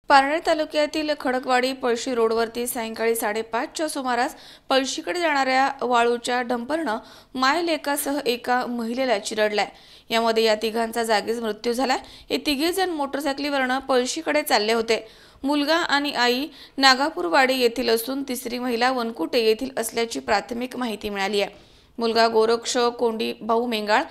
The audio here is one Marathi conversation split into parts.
पारनेर तालुक्यातील खडकवाडी पळशी रोडवरती सायंकाळी 5:30च्या सुमारास पळशीकडे जाणाऱ्या वाळूच्या डंपरनं मायलेकासह एका महिलेला चिरडलाय। यामध्ये या तिघांचा जागीच मृत्यू झालाय। हे तिघे जण मोटरसायकलीवरनं पळशीकडे चालले होते। मुलगा आणि आई नागापूरवाडी येथील असून तिसरी महिला वनकुटे येथील असल्याची प्राथमिक माहिती मिळाली आहे। मुलगा गोरक्ष कोंडीभाऊ मेंगाळ,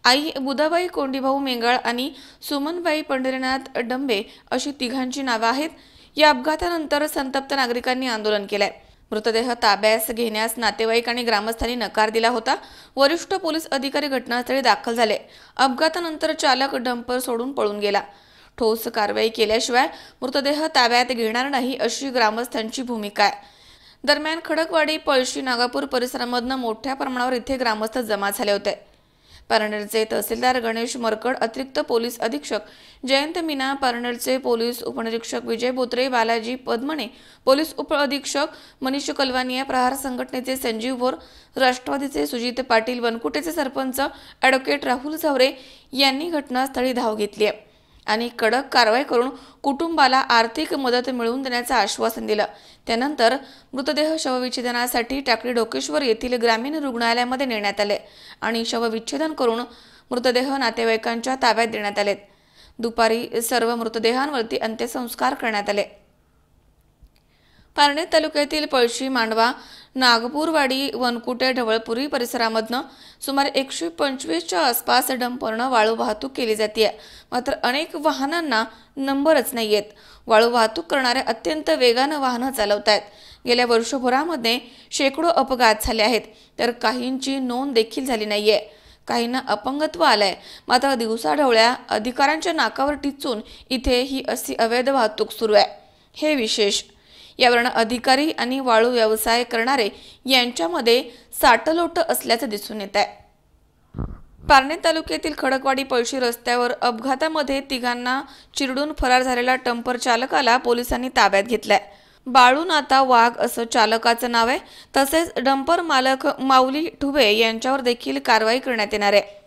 आई बुधाबाई कोंडीभाऊ मेंगाळ आणि सुमनबाई पंढरीनाथ डंबे अशी तिघांची नावे आहेत। या अपघातानंतर संतप्त नागरिकांनी आंदोलन केलंय। मृतदेह ताब्यास घेण्यास नातेवाईक आणि ग्रामस्थांनी नकार दिला होता। वरिष्ठ पोलीस अधिकारी घटनास्थळी दाखल झाले। अपघातानंतर चालक डंपर सोडून पळून गेला। ठोस कारवाई केल्याशिवाय मृतदेह ताब्यात घेणार नाही अशी ग्रामस्थांची भूमिका आहे। दरम्यान खडकवाडी पळशी नागापूर परिसरामधून मोठ्या प्रमाणावर इथे ग्रामस्थ जमा झाले होते। पारनेरचे तहसीलदार गणेश मरकड, अतिरिक्त पोलीस अधीक्षक जयंत मीना, पारनेरचे पोलीस उपनिरीक्षक विजय बोत्रे, बालाजी पद्मणे, पोलीस उप अधीक्षक मनीष कलवानिया, प्रहार संघटनेचे संजीव भोर, राष्ट्रवादीचे सुजित पाटील, वनकुटेचे सरपंच ॲडव्होकेट राहुल झावरे यांनी घटनास्थळी धाव घेतली आहे आणि कडक कारवाई करून कुटुंबाला आर्थिक मदत मिळवून देण्याचं आश्वासन दिलं। त्यानंतर मृतदेह शवविच्छेदनासाठी टाकळी ढोकेश्वर येथील ग्रामीण रुग्णालयामध्ये नेण्यात आले आणि शवविच्छेदन करून मृतदेह नातेवाईकांच्या ताब्यात देण्यात आले। दुपारी सर्व मृतदेहांवरती अंत्यसंस्कार करण्यात आले। पारनेर तालुक्यातील पळशी, मांडवा, नागपूरवाडी, वनकुटे, ढवळपुरी परिसरामधनं सुमारे 125च्या आसपास डंपरनं वाळू वाहतूक केली जाते। मात्र अनेक वाहनांना नंबरच नाहीयेत। वाळू वाहतूक करणारे अत्यंत वेगानं वाहनं चालवतायत। गेल्या वर्षभरामध्ये शेकडो अपघात झाले आहेत, तर काहींची नोंद देखील झाली नाहीये। काहींना अपंगत्व आलंय, मात्र दिवसाढवळ्या अधिकाऱ्यांच्या नाकावर टिचून इथे ही अशी अवैध वाहतूक सुरू आहे। हे विशेष। यावरून अधिकारी आणि वाळू व्यवसाय करणारे यांच्यामध्ये साटलोट असल्याचं दिसून येत आहे। पारनेर तालुक्यातील खडकवाडी पळशी रस्त्यावर अपघातामध्ये तिघांना चिरडून फरार झालेला डंपर चालकाला पोलिसांनी ताब्यात घेतलाय। बाळूनाथा वाघ असं चालकाचं नाव आहे। तसेच डंपर मालक माऊली ठुबे यांच्यावर देखील कारवाई करण्यात येणार आहे।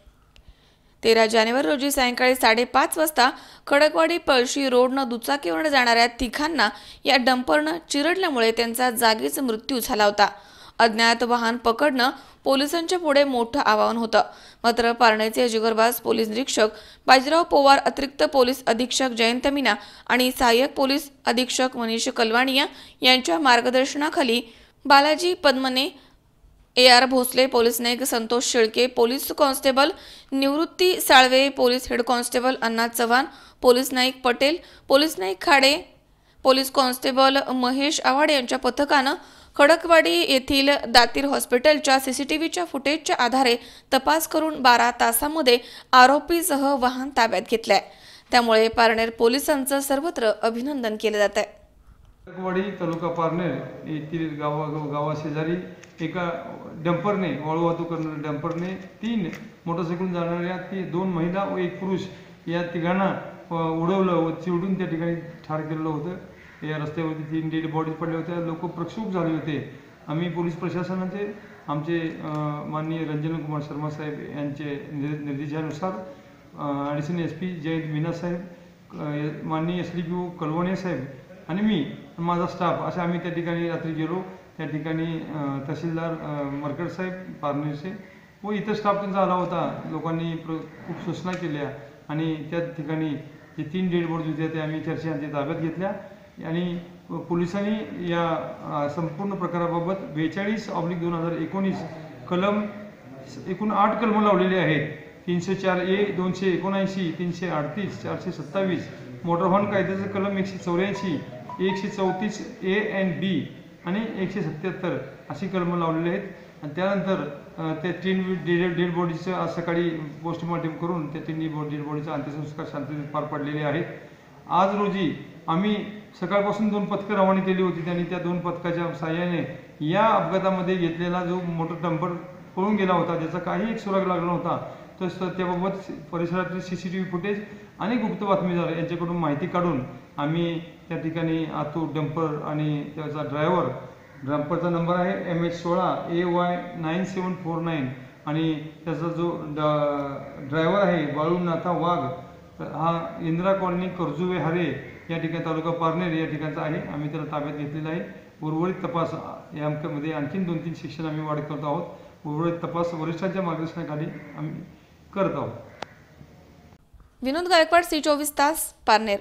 13 जानेवारी रोजी सायंकाळी 5:30 वाजता खडकवाडी पळशी रोडनं दुचाकीवरून जाणाऱ्या तिघांना या डंपरनं चिरडल्यामुळे त्यांचा जागीच मृत्यू झाला होता। अज्ञात वाहन पकडणं पोलिसांच्या पुढे मोठं आव्हान होतं। मात्र पारनेरचे जिगरबाज पोलीस निरीक्षक बाजीराव पवार, अतिरिक्त पोलीस अधीक्षक जयंत मीना आणि सहाय्यक पोलीस अधीक्षक मनीष कलवानिया यांच्या मार्गदर्शनाखाली Balaji Padmane, AR Bhosale, police Naik Santosh Shelke, police constable Nivrutti Salve, police head constable Anna Chavan, police Naik Patel, police Naik Khade, police constable Mahesh Awhad यांच्या पथकानं खडकवाडी येथील दातीर हॉस्पिटलच्या CCTVच्या फुटेजच्या आधारे तपास करून 12 तासांमध्ये आरोपीसह वाहन ताब्यात घेतलंय। त्यामुळे पारनेर पोलिसांचं सर्वत्र अभिनंदन केलं जात आहे। खडकवाडी तालुका पारनेर येथील गावाशेजारी एका डंपरने, वाळू वाहतूक करणाऱ्या डंपरने 3 मोटरसायकल जाणाऱ्या 2 महिला व 1 पुरुष या तिघांना उडवलं व चिरडून त्या ठिकाणी ठार केलेलं होतं। या रस्त्यावरती 3 डेड बॉडीज पडल्या होत्या। लोक प्रक्षुब्ध झाले होते। आम्ही पोलीस प्रशासनाचे आमचे माननीय रंजन कुमार शर्मा साहेब यांचे निर्देशानुसार ॲडिशनल SP जयंत मीना साहेब, माननीय SDPO कलवानिया साहेब आणि मी माझा स्टाफ असे आम्ही त्या ठिकाणी रात्री गेलो। त्या ठिकाणी तहसीलदार मरकड साहेब पारनेरचे व इतर स्टाफ त्यांचा आला होता। लोकांनी खूप सूचना केल्या आणि त्या ठिकाणी जे 3 डेड बॉडीज होत्या ते आम्ही चर्चेच्या ताब्यात घेतल्या आणि पोलिसांनी या संपूर्ण प्रकाराबाबत 42/2019 कलम एकूण 8 कलम लावलेले आहेत। 304A, 279, 338, 427, मोटर वाहन कायद्याचं कलम 184, 134A and B आणि 177 अशी कलम लावलेली आहेत। आणि त्यानंतर त्या 3 डेड बॉडीचं आज सकाळी पोस्टमॉर्टम करून त्या 3 डेड बॉडीचा अंत्यसंस्कार शांततेत पार पडलेले आहेत। आज रोजी आम्ही सकाळपासून 2 पथकं रवाना केली होती। त्यांनी त्या 2 पथकाच्या सहाय्याने या अपघातामध्ये घेतलेला जो मोटर डंपर पळून गेला होता, ज्याचा काही एक सुराग लागला नव्हता, तर त्याबाबत परिसरातील CCTV फुटेज आणि गुप्त बातमीदार यांच्याकडून माहिती काढून आम्ही त्या ठिकाणी तो डंपर आणि त्याचा ड्रायव्हर, डंपरचा नंबर आहे MH16AY9749 आणि त्याचा जो ड्रायव्हर आहे बाळूनाथा वाघ, हा इंदिरा कॉलनी कर्जुवे हारे या ठिकाणी तालुका पारनेर या ठिकाणचा आहे. आम्ही त्याला ताब्यात घेतलेला आहे. उर्वरित तपास यामध्ये आणखीन 2-3 सेक्शन आम्ही वाढ करत आहोत. उर्वरित तपास वरिष्ठांच्या मार्गदर्शनाखाली आम्ही करत आहोत. विनोद गायकवाड, C24 तास, पारनेर.